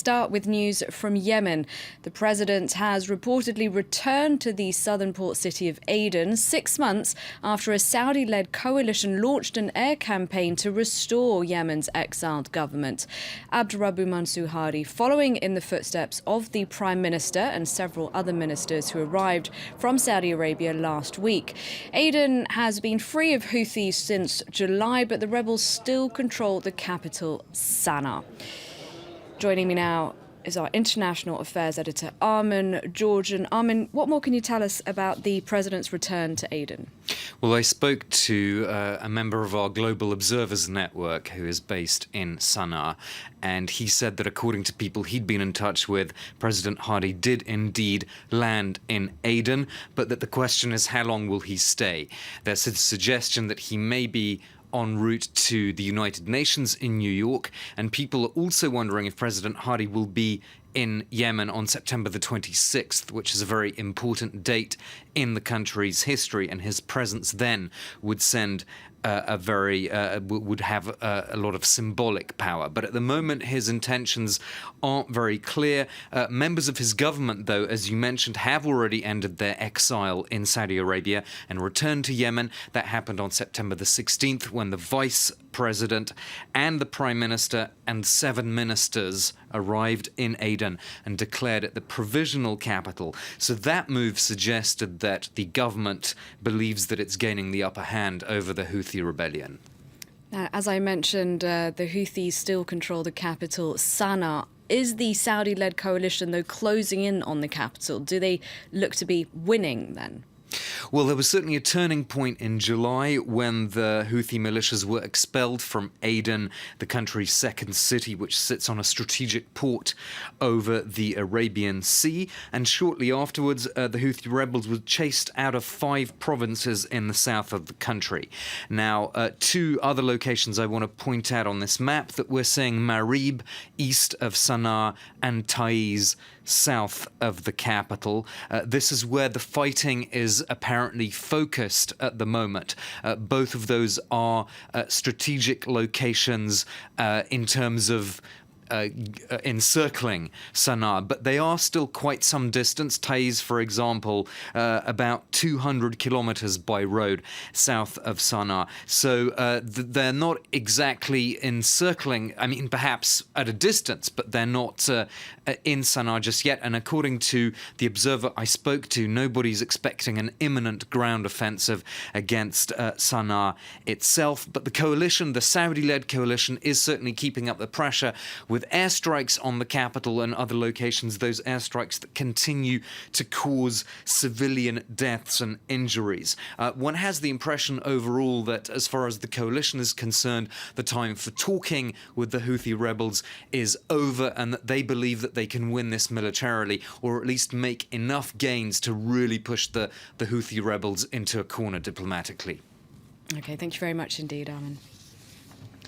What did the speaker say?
start with news from Yemen. The president has reportedly returned to the southern port city of Aden 6 months after a Saudi-led coalition launched an air campaign to restore Yemen's exiled government. Abd-Rabbu Mansour Hadi, following in the footsteps of the Prime Minister and several other ministers who arrived from Saudi Arabia last week. Aden has been free of Houthis since July, but the rebels still control the capital, Sana'a. Joining me now is our international affairs editor, Armin Georgian. Armin, what more can you tell us about the president's return to Aden? Well, I spoke to a member of our Global Observers Network who is based in Sana'a, and he said that according to people he'd been in touch with, President Hadi did indeed land in Aden, but that the question is how long will he stay? There's a suggestion that he may be en route to the United Nations in New York, and people are also wondering if President Hadi will be in Yemen on September the 26th, which is a very important date in the country's history, and his presence then would send would have a lot of symbolic power. But at the moment, his intentions aren't very clear. Members of his government, though, as you mentioned, have already ended their exile in Saudi Arabia and returned to Yemen. That happened on September the 16th, when the vice president and the prime minister and 7 ministers arrived in Aden and declared it the provisional capital. So that move suggested that the government believes that it's gaining the upper hand over the Houthi rebellion. Now, as I mentioned, the Houthis still control the capital, Sana'a. Is the Saudi-led coalition, though, closing in on the capital? Do they look to be winning then? Well, there was certainly a turning point in July when the Houthi militias were expelled from Aden, the country's second city, which sits on a strategic port over the Arabian Sea. And shortly afterwards, the Houthi rebels were chased out of 5 provinces in the south of the country. Now, 2 other locations I want to point out on this map that we're seeing: Marib, east of Sana'a, and Taiz, south of the capital. This is where the fighting is apparently focused at the moment. Both of those are strategic locations in terms of encircling Sana'a, but they are still quite some distance. Taiz, for example, about 200 kilometers by road south of Sana'a. So they're not exactly encircling, I mean, perhaps at a distance, but they're not in Sana'a just yet. And according to the observer I spoke to, nobody's expecting an imminent ground offensive against Sana'a itself. But the coalition, the Saudi-led coalition, is certainly keeping up the pressure with airstrikes on the capital and other locations, those airstrikes that continue to cause civilian deaths and injuries. One has the impression overall that, as far as the coalition is concerned, the time for talking with the Houthi rebels is over, and that they believe that they can win this militarily, or at least make enough gains to really push the Houthi rebels into a corner diplomatically. Okay, thank you very much indeed, Armin.